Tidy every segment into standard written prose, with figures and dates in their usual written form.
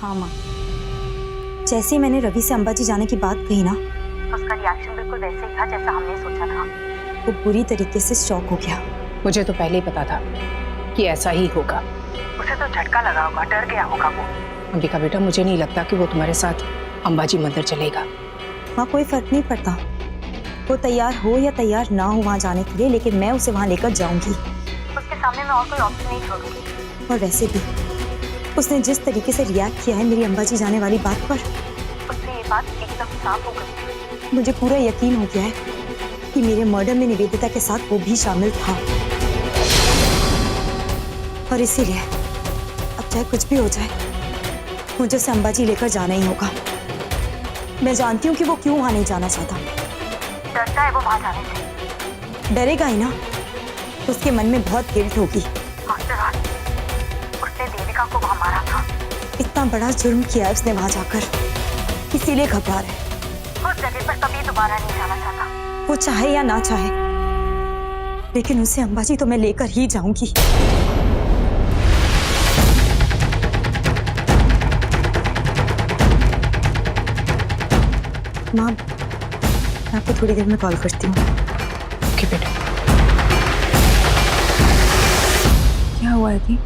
हाँ माँ, जैसे ही मैंने रवि से अंबाजी जाने की बात कही ना, तो उसका रिएक्शन बिल्कुल वैसे ही था जैसा हमने सोचा था। वो बुरी तरीके से शॉक हो गया। मुझे तो पहले ही पता था कि ऐसा ही होगा। उसे तो झटका लगा होगा, डर गया होगा वो। अंबिका बेटा, मुझे नहीं लगता कि वो तुम्हारे साथ अंबाजी मंदिर चलेगा। वहाँ कोई फर्क नहीं पड़ता, वो तैयार हो या तैयार ना हो वहाँ जाने के लिए, लेकिन मैं उसे वहाँ लेकर जाऊंगी। उसके सामने मैं और कोई ऑप्शन नहीं छोड़ूंगी। और वैसे भी उसने जिस तरीके से रिएक्ट किया है मेरी अंबाजी जाने वाली बात पर, उससे ये बात एकदम साफ हो गई। मुझे पूरा यकीन हो गया है कि मेरे मर्डर में निवेदिता के साथ वो भी शामिल था। और इसीलिए अब चाहे कुछ भी हो जाए, मुझे उसे अंबाजी लेकर जाना ही होगा। मैं जानती हूँ कि वो क्यों वहां नहीं जाना चाहता। डरता है वो वहां जाने से। डरेगा ही ना, उसके मन में बहुत गिल्ट होगी। उसने देविका को वहां मारा था। इतना बड़ा जुर्म किया है उसने वहां जाकर, इसीलिए घबरा रहा है। उस जगह पर कभी दोबारा नहीं जाना चाहता, वो चाहे या ना चाहे। लेकिन उसे अंबाजी तो मैं लेकर ही जाऊंगी। माँ, मैं आपको थोड़ी देर में कॉल करती हूँ। ओके बेटा। क्या हुआ है दी?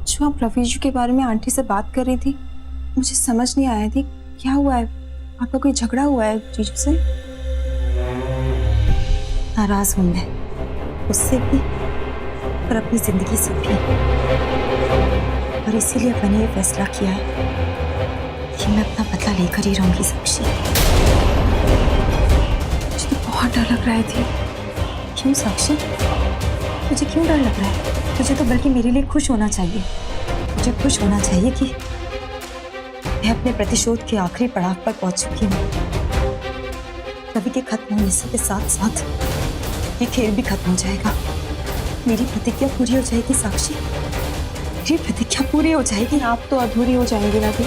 जो आप रवि जी के बारे में आंटी से बात कर रही थी, मुझे समझ नहीं आया थी क्या हुआ है। आपका कोई झगड़ा हुआ है जीजू से? नाराज हूँ मैं उससे भी और अपनी जिंदगी से भी। और इसीलिए मैंने ये फैसला किया है कि मैं अपना बदला लेकर ही रहूंगी साक्षी। मुझे तो बहुत डर लग रहा है थी। क्यों साक्षी, मुझे क्यों डर लग रहा है? तुझे तो बल्कि मेरे लिए खुश होना चाहिए। मुझे खुश होना चाहिए कि मैं अपने प्रतिशोध के आखिरी पड़ाव पर पहुंच चुकी हूँ। रवि के खत्म होने से के साथ साथ ये खेल भी खत्म हो जाएगा। मेरी प्रतिज्ञा पूरी हो जाएगी साक्षी, मेरी प्रतिज्ञा पूरी हो जाएगी। आप तो अधूरी हो जाएंगी रवि।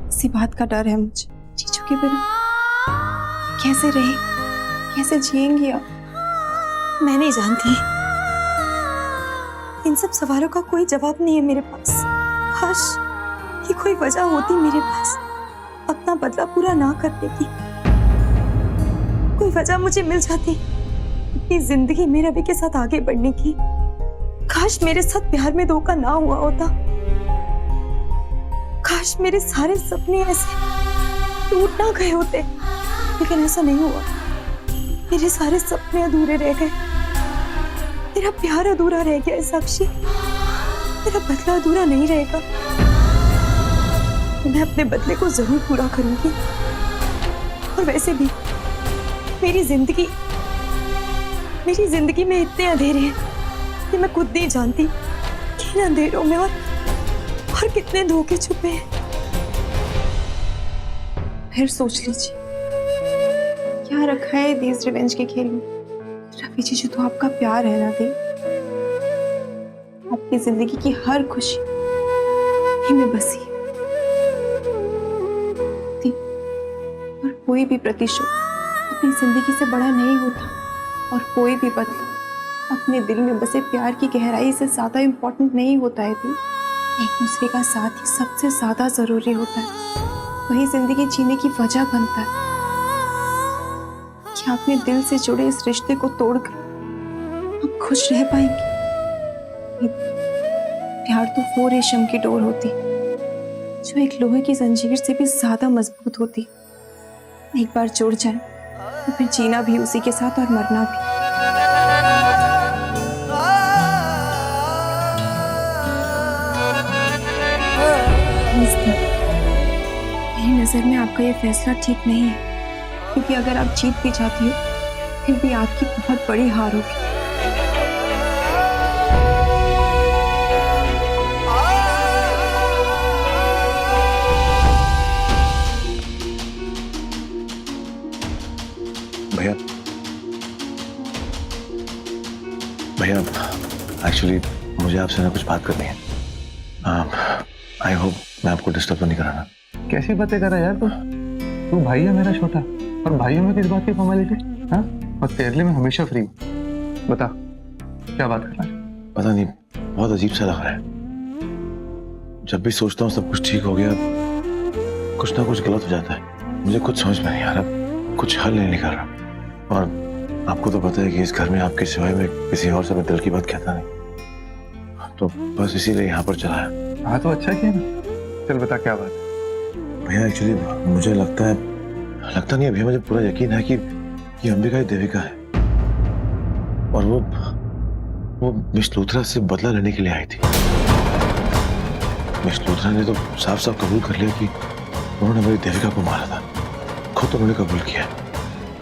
इसी बात का डर है मुझे। जीजू के बिना कैसे रहे, कैसे जिएंगी आप? मैं नहीं जानती, इन सब सवालों का कोई जवाब नहीं है मेरे पास। काश कि कोई वजह होती मेरे पास अपना बदला पूरा ना करने की। कोई वजह मुझे मिल जाती अपनी जिंदगी में रवि के साथ आगे बढ़ने की। काश मेरे साथ प्यार में धोखा ना हुआ होता। काश मेरे सारे सपने ऐसे टूट ना गए होते, लेकिन ऐसा नहीं हुआ। मेरे सारे सपने अधूरे रह गए, मेरा प्यार अधूरा रह गया है साक्षी। मेरा बदला अधूरा नहीं रहेगा। मैं अपने बदले को जरूर पूरा करूंगी। और वैसे भी मेरी जिंदगी में इतने अंधेरे हैं कि मैं खुद नहीं जानती कि इन अंधेरों में और कितने धोखे छुपे हैं। फिर सोच लीजिए क्या रखा है दीज रिवेंज के खेल में। रवि जी जो तो आपका प्यार है ना दी, आपकी जिंदगी की हर खुशी यही में बसी है दी। और कोई भी प्रतिशोध अपनी जिंदगी से बड़ा नहीं होता, और कोई भी बदला अपने दिल में बसे प्यार की गहराई से ज्यादा इम्पोर्टेंट नहीं होता है दी। एक दूसरे का साथ ही सबसे ज्यादा जरूरी होता है। वही जिंदगी जीने की वजह बनता है। क्या अपने दिल से जुड़े इस रिश्ते को तोड़कर आप खुश रह पाएंगे? प्यार तो वो रेशम की डोर होती जो एक लोहे की जंजीर से भी ज्यादा मजबूत होती। एक बार जुड़ जाए तो फिर जीना भी उसी के साथ और मरना भी। मेरी नजर में आपका ये फैसला ठीक नहीं है, क्योंकि अगर आप जीत भी जाती हो फिर भी आपकी बहुत बड़ी हार होगी। भैया एक्चुअली मुझे आपसे ना कुछ बात करनी है। आई होप मैं आपको डिस्टर्ब तो नहीं कराना। कैसी बातें कर रहा है यार तू भाई है मेरा छोटा, और भाइयों में किस बात की फॉर्मेलिटी? हाँ, और तेरे लिए मैं हमेशा फ्री हूँ। बता क्या बात करना है? पता नहीं, बहुत अजीब सा लग रहा है। जब भी सोचता हूँ सब कुछ ठीक हो गया, कुछ ना कुछ गलत हो जाता है। मुझे कुछ समझ में नहीं आ रहा, कुछ हल नहीं निकल रहा। और आपको तो पता है कि इस घर में आपके सिवाय में किसी और से मैं दिल की बात कहता नहीं, तो बस इसीलिए यहाँ पर चला है। हाँ तो अच्छा किया ना। चल बता क्या बात है। भैया एक्चुअली मुझे लगता नहीं है भैया, मुझे पूरा यकीन है कि ये अंबिका ही देविका है और वो मिस लूथरा से बदला लेने के लिए आई थी। मिस लूथरा ने तो साफ साफ कबूल कर लिया कि उन्होंने मेरी देविका को मारा था, खुद उन्होंने कबूल किया।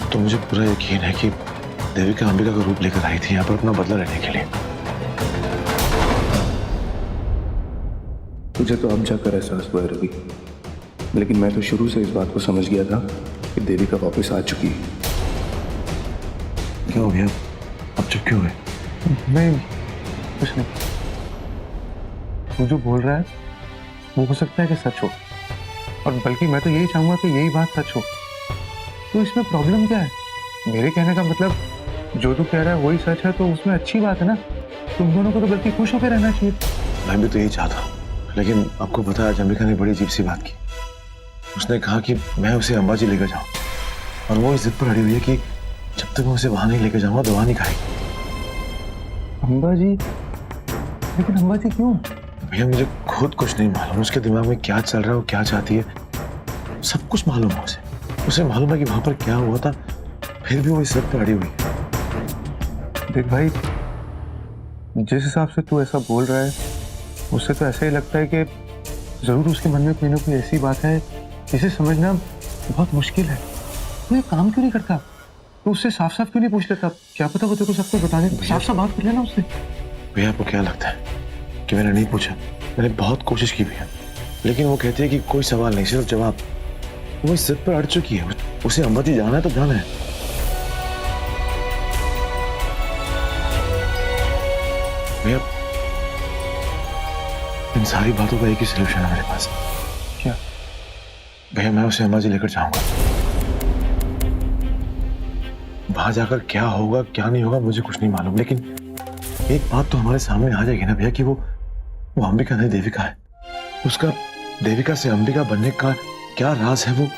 तो मुझे पूरा यकीन है कि देविका अंबिका का रूप लेकर आई थी यहाँ पर अपना बदला लेने के लिए। मुझे तो अब जाकर एहसास हुआ है रवि, लेकिन मैं तो शुरू से इस बात को समझ गया था कि देविका वापस आ चुकी है। क्या हो गया, अब चुप क्यों हुए? नहीं कुछ नहीं। तू जो बोल रहा है वो हो सकता है कि सच हो, और बल्कि मैं तो यही चाहूंगा कि यही बात सच हो। तो इसमें प्रॉब्लम क्या है? मेरे कहने का मतलब जो तू कह रहा है वही सच है तो उसमें अच्छी बात है ना। तुम दोनों को तो बल्कि खुश होकर रहना चाहिए। मैं भी तो यही चाहता हूँ, लेकिन आपको पता है आज अंबिका ने बड़ी अजीब सी बात की। उसने कहा कि मैं उसे अंबाजी लेकर जाऊं, और वो इस जिद पर अड़ी हुई है कि जब तक मैं उसे वहां नहीं लेकर जाऊंगा दवा नहीं खाएगी। अंबाजी? लेकिन अंबाजी क्यों? भैया मुझे खुद कुछ नहीं मालूम उसके दिमाग में क्या चल रहा है, वो क्या चाहती है, सब कुछ मालूम है उसे मालूम है कि वहां पर क्या हुआ था, फिर भी वो इस जिद पर अड़ी हुई है। देख भाई, जिस हिसाब से तू ऐसा बोल रहा है उससे तो ऐसा ही लगता है कि जरूर उसके मन में कोई ना कोई ऐसी बात है जिसे समझना बहुत मुश्किल है। तू ये काम क्यों नहीं करता? तू उससे साफ साफ क्यों नहीं पूछ लेता? क्या पता वो तेरे को सब कुछ बता दे। साफ साफ बात कर लेना उससे। भैया आपको क्या लगता है कि मैंने नहीं पूछा? मैंने बहुत कोशिश की भैया, लेकिन वो कहती है कि कोई सवाल नहीं, सिर्फ जवाब। वो इस जिद पर अड़ चुकी है, उसे अंबाजी जाना है तो जाना है। भैया इन सारी बातों का एक ही सलूशन है मेरे पास। क्या? भैया मैं उसे अंबाजी लेकर जाऊंगा। वहां जाकर क्या होगा क्या नहीं होगा मुझे कुछ नहीं मालूम, लेकिन एक बात तो हमारे सामने आ जाएगी ना भैया कि वो अंबिका नहीं देविका है। उसका देविका से अंबिका बनने का क्या राज है वो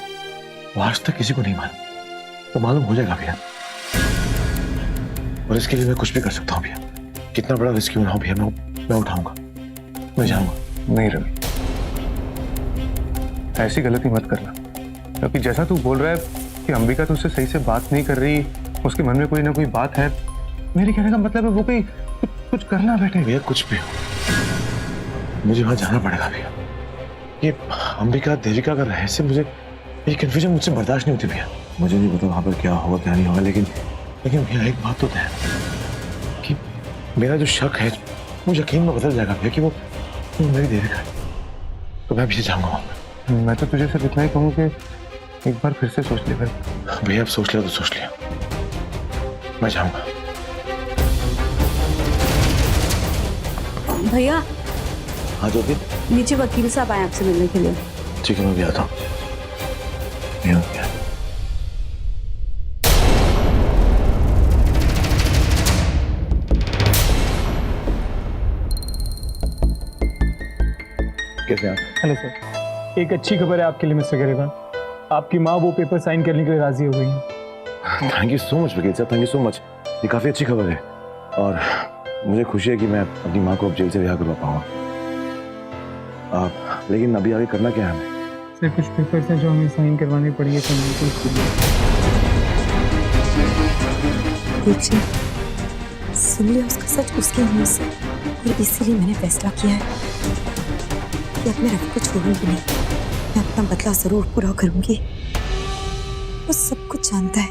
आज तक किसी को नहीं मालूम। तो मालूम हो जाएगा भैया, और इसके लिए मैं कुछ भी कर सकता हूँ भैया। कितना बड़ा रिस्क क्यों ना हो भैया, मैं उठाऊंगा, मैं जाऊंगा। नहीं रवि, ऐसी गलती मत करना, क्योंकि जैसा तू बोल रहा है कि अंबिका तुझसे सही से बात नहीं कर रही, उसके मन में कोई ना कोई बात है। मेरे कहने का मतलब है वो कोई कुछ करना बैठे। भैया कुछ भी हो मुझे वहां जाना पड़ेगा भैया। ये अंबिका देविका का रहस्य, मुझे ये कंफ्यूजन मुझसे बर्दाश्त नहीं होती भैया। मुझे नहीं पता वहां पर क्या होगा क्या नहीं होगा, लेकिन भैया एक बात तो तय है कि मेरा जो शक है वो यकीन में बदल जाएगा भैया कि वो मेरी देविका है। तो मैं भी जाऊंगा वहां। मैं तो तुझे सिर्फ इतना ही कहूँ कि एक बार फिर से सोच ले भाई। भैया अब सोच लिया तो सोच लिया, मैं जाऊंगा। भैया हाँ ज्योति? नीचे वकील साहब आए आपसे मिलने के लिए। ठीक है मैं भी आता हूँ। कैसे आप? हेलो सर, एक अच्छी खबर है आपके लिए मिस्टर गरेवाल। आपकी माँ वो पेपर साइन करने के लिए राजी हो गई है। थैंक यू सो मच वकील साहब, थैंक यू सो मच। ये काफ़ी अच्छी खबर है और मुझे खुशी है कि मैं अपनी माँ को अब जेल से रिहा करवा पाऊंगा। लेकिन अभी आगे करना क्या है हमें? सर कुछ पेपर्स हैं जो हमें साइन करवाने पड़ेंगे देखिए, सुन लिया उसका सच उसके मुंह से, और इसीलिए मैंने फैसला किया है कि अब मैं रवि को छोड़ूंगी नहीं। मैं अपना बदला जरूर पूरा करूंगी। वो सब कुछ जानता है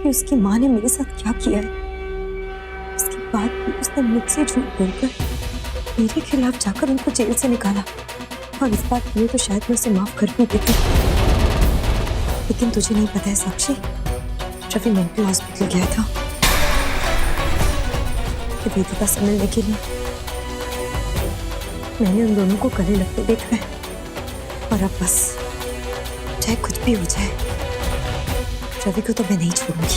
कि उसकी माँ ने मेरे साथ क्या किया है। उसके बाद भी उसने मुझसे झूठ बोलकर मेरे खिलाफ जाकर उनको जेल से निकाला, और इस बात के लिए तो शायद मैं उसे माफ कर भी देती। लेकिन तुझे नहीं पता है साक्षी, रवि मेंटल हॉस्पिटल गया था वेदिका से मिलने के लिए। मैंने उन दोनों को गले लगते देखा है, और अब बस चाहे कुछ भी हो जाए रवि को तो मैं नहीं छोड़ूंगी।